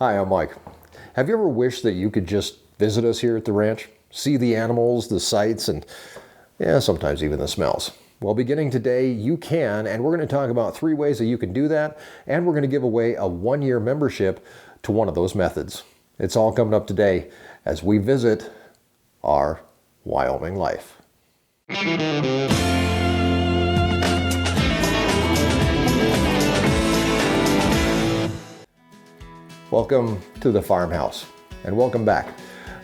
Hi, I'm Mike. Have you ever wished that you could just visit us here at the ranch? See the animals, the sights, and sometimes even the smells. Well, beginning today, you can, and we're going to talk about 3 ways that you can do that, and we're going to give away a 1-year membership to one of those methods. It's all coming up today as we visit Our Wyoming Life. Welcome to the Farmhouse, and welcome back.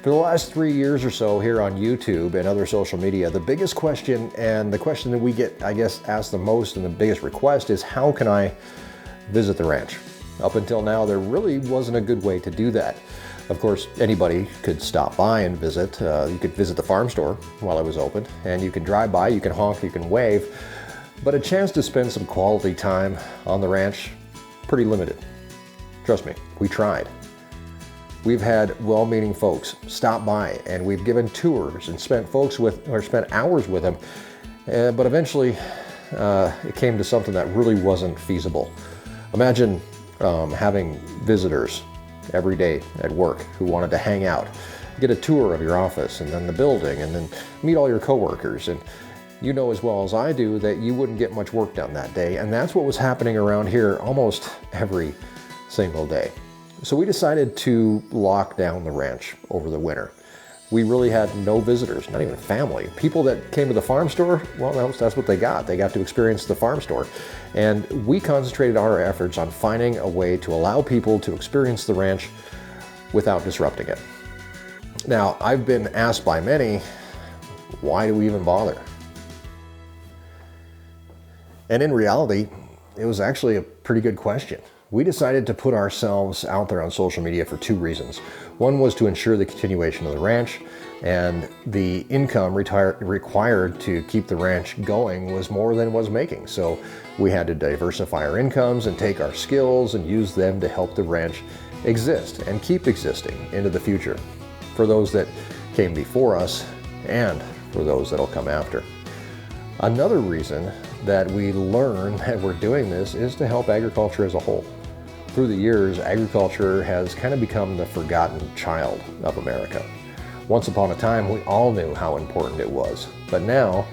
For the last 3 years or so here on YouTube and other social media, the biggest question, and the question that we get, asked the most and the biggest request is, how can I visit the ranch? Up until now, there really wasn't a good way to do that. Of course, anybody could stop by and visit. You could visit the farm store while it was open, and you can drive by, you can honk, you can wave, but a chance to spend some quality time on the ranch, pretty limited. Trust me, we tried. We've had well-meaning folks stop by, and we've given tours and spent hours with them, but eventually it came to something that really wasn't feasible. Imagine having visitors every day at work who wanted to hang out, get a tour of your office and then the building, and then meet all your coworkers. And you know as well as I do that you wouldn't get much work done that day, and that's what was happening around here almost every single day. So we decided to lock down the ranch over the winter. We really had no visitors, not even family. People that came to the farm store, well, that's what they got. They got to experience the farm store. And we concentrated our efforts on finding a way to allow people to experience the ranch without disrupting it. Now, I've been asked by many, why do we even bother? And in reality, it was actually a pretty good question. We decided to put ourselves out there on social media for 2 reasons. One was to ensure the continuation of the ranch, and the income required to keep the ranch going was more than it was making. So we had to diversify our incomes and take our skills and use them to help the ranch exist and keep existing into the future for those that came before us and for those that'll come after. Another reason that we learn that we're doing this is to help agriculture as a whole. Through the years, agriculture has kind of become the forgotten child of America. Once upon a time, we all knew how important it was. But now,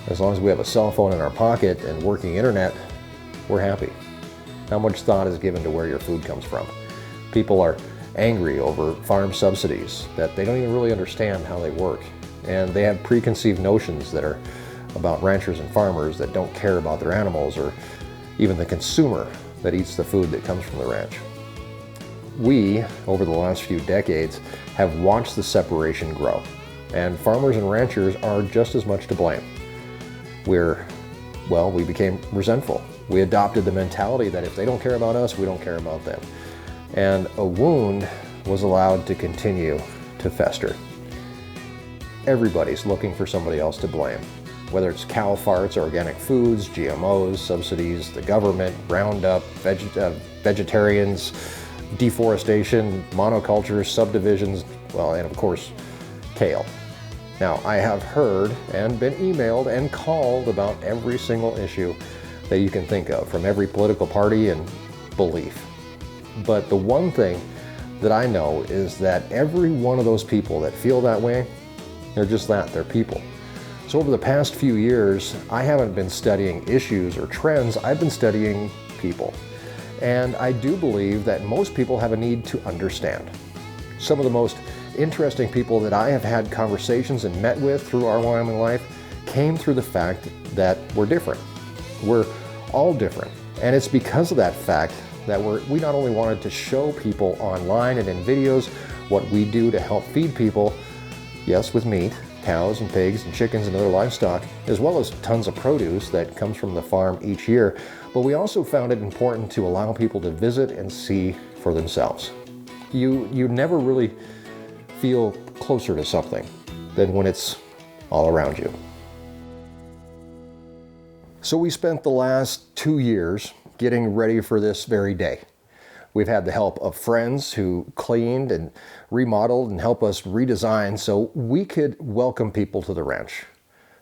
as long as we have a cell phone in our pocket and working internet, we're happy. How much thought is given to where your food comes from? People are angry over farm subsidies that they don't even really understand how they work. And they have preconceived notions that are about ranchers and farmers that don't care about their animals, or even the consumer that eats the food that comes from the ranch. We, over the last few decades, have watched the separation grow, and farmers and ranchers are just as much to blame. We became resentful. We adopted the mentality that if they don't care about us, we don't care about them. And a wound was allowed to continue to fester. Everybody's looking for somebody else to blame. Whether it's cow farts, organic foods, GMOs, subsidies, the government, Roundup, vegetarians, deforestation, monocultures, subdivisions, and of course, kale. Now, I have heard and been emailed and called about every single issue that you can think of from every political party and belief. But the one thing that I know is that every one of those people that feel that way, they're just that, they're people. So over the past few years, I haven't been studying issues or trends, I've been studying people. And I do believe that most people have a need to understand. Some of the most interesting people that I have had conversations and met with through Our Wyoming Life came through the fact that we're different. We're all different. And it's because of that fact that we not only wanted to show people online and in videos what we do to help feed people, yes, with meat, cows and pigs and chickens and other livestock, as well as tons of produce that comes from the farm each year. But we also found it important to allow people to visit and see for themselves. You never really feel closer to something than when it's all around you. So we spent the last 2 years getting ready for this very day. We've had the help of friends who cleaned and remodeled and helped us redesign so we could welcome people to the ranch.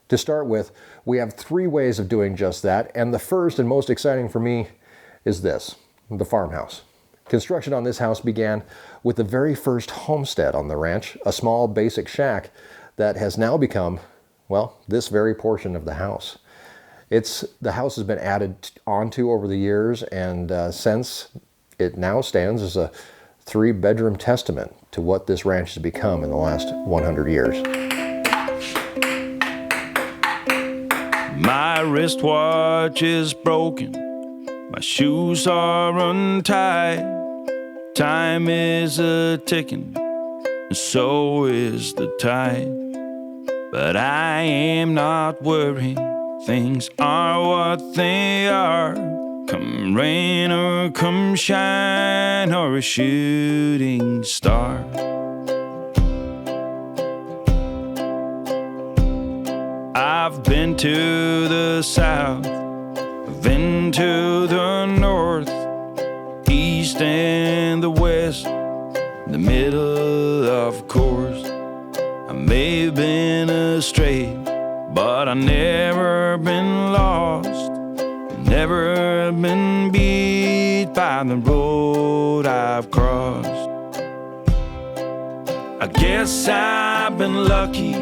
To start with, we have 3 ways of doing just that, and the first and most exciting for me is this, the farmhouse. Construction on this house began with the very first homestead on the ranch, a small basic shack that has now become, well, this very portion of the house. The house has been added onto over the years, and since it now stands as a 3-bedroom testament to what this ranch has become in the last 100 years. My wristwatch is broken, my shoes are untied. Time is a-ticking, and so is the tide. But I am not worried, things are what they are. Come rain or come shine or a shooting star. I've been to the south, I've been to the north, east and the west, the middle of course. I may have been astray, but I've never been lost, never been beat by the road I've crossed. I guess I've been lucky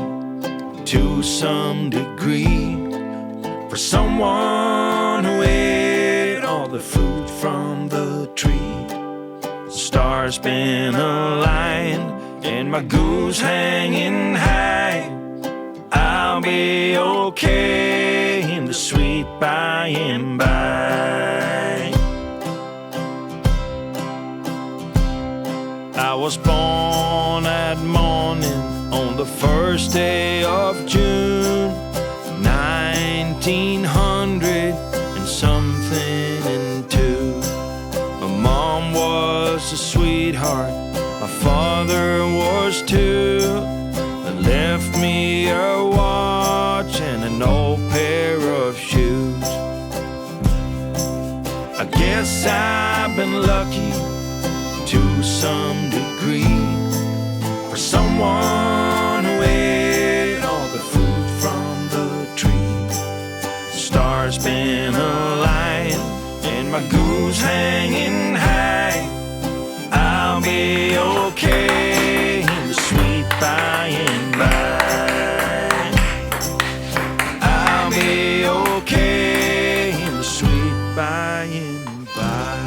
to some degree, for someone who ate all the fruit from the tree. The stars been aligned and my goose hanging high. I'll be okay in the sweet by and by. I was born at morning on the first day of June, 1900 and something and two. My mom was a sweetheart, my father was too. They left me a watch and an old pair of shoes. I guess I've been lucky to some degree, for someone who ate all the fruit from the tree. The stars been aligned and my goose hanging high. I'll be okay in the sweet by and by. I'll be okay in the sweet by and by.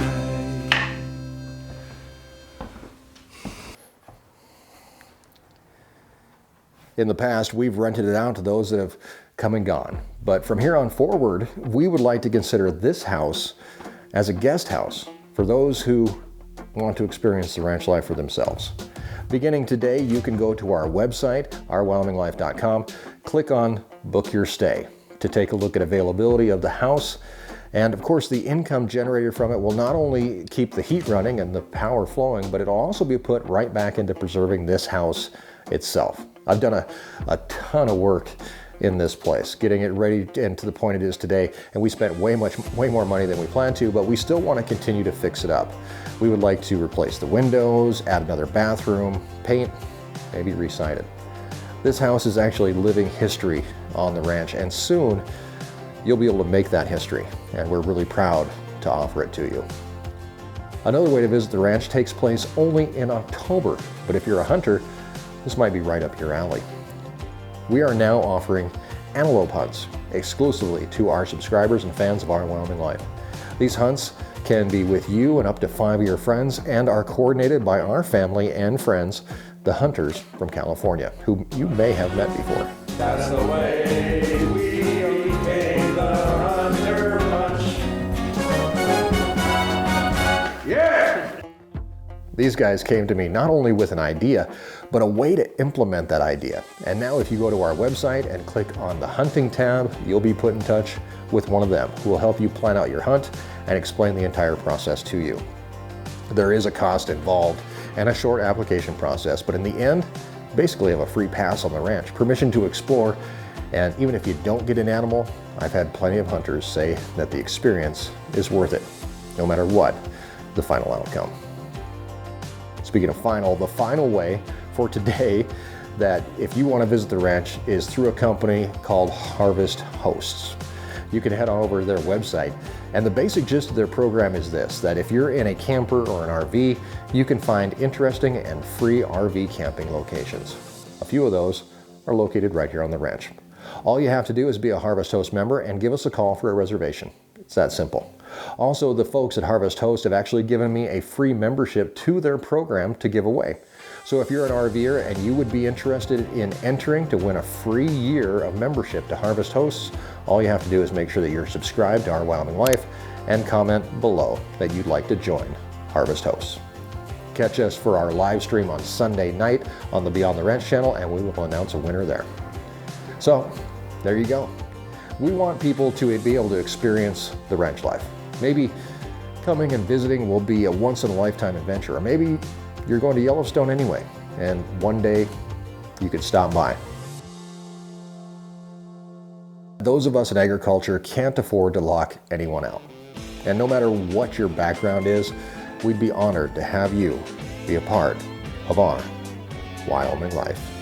In the past, we've rented it out to those that have come and gone. But from here on forward, we would like to consider this house as a guest house for those who want to experience the ranch life for themselves. Beginning today, you can go to our website, ourwyominglife.com, click on Book Your Stay to take a look at availability of the house. And of course, the income generated from it will not only keep the heat running and the power flowing, but it'll also be put right back into preserving this house itself. I've done a ton of work in this place, getting it ready and to the point it is today, and we spent way more money than we planned to, but we still want to continue to fix it up. We would like to replace the windows, add another bathroom, paint, maybe re-sided. This house is actually living history on the ranch, and soon you'll be able to make that history, and we're really proud to offer it to you. Another way to visit the ranch takes place only in October, but if you're a hunter, this might be right up your alley. We are now offering antelope hunts exclusively to our subscribers and fans of Our Wyoming Life. These hunts can be with you and up to 5 of your friends and are coordinated by our family and friends, the hunters from California, who you may have met before. That's the way we became the Hunter Bunch. Yeah! These guys came to me not only with an idea, but a way to implement that idea. And now if you go to our website and click on the hunting tab, you'll be put in touch with one of them who will help you plan out your hunt and explain the entire process to you. There is a cost involved and a short application process, but in the end, basically have a free pass on the ranch, permission to explore, and even if you don't get an animal, I've had plenty of hunters say that the experience is worth it, no matter what the final outcome. Speaking of final, the final way for today that if you want to visit the ranch is through a company called Harvest Hosts. you can head on over to their website. And the basic gist of their program is this, that if you're in a camper or an RV, you can find interesting and free RV camping locations. A few of those are located right here on the ranch. All you have to do is be a Harvest Host member and give us a call for a reservation. It's that simple. Also, the folks at Harvest Host have actually given me a free membership to their program to give away. So if you're an RVer and you would be interested in entering to win a free year of membership to Harvest Hosts, all you have to do is make sure that you're subscribed to Our Wyoming Life and comment below that you'd like to join Harvest Hosts. Catch us for our live stream on Sunday night on the Beyond the Ranch channel, and we will announce a winner there. So there you go. We want people to be able to experience the ranch life. Maybe coming and visiting will be a once-in-a-lifetime adventure, or maybe you're going to Yellowstone anyway, and one day you could stop by. Those of us in agriculture can't afford to lock anyone out. And no matter what your background is, we'd be honored to have you be a part of our Wyoming life.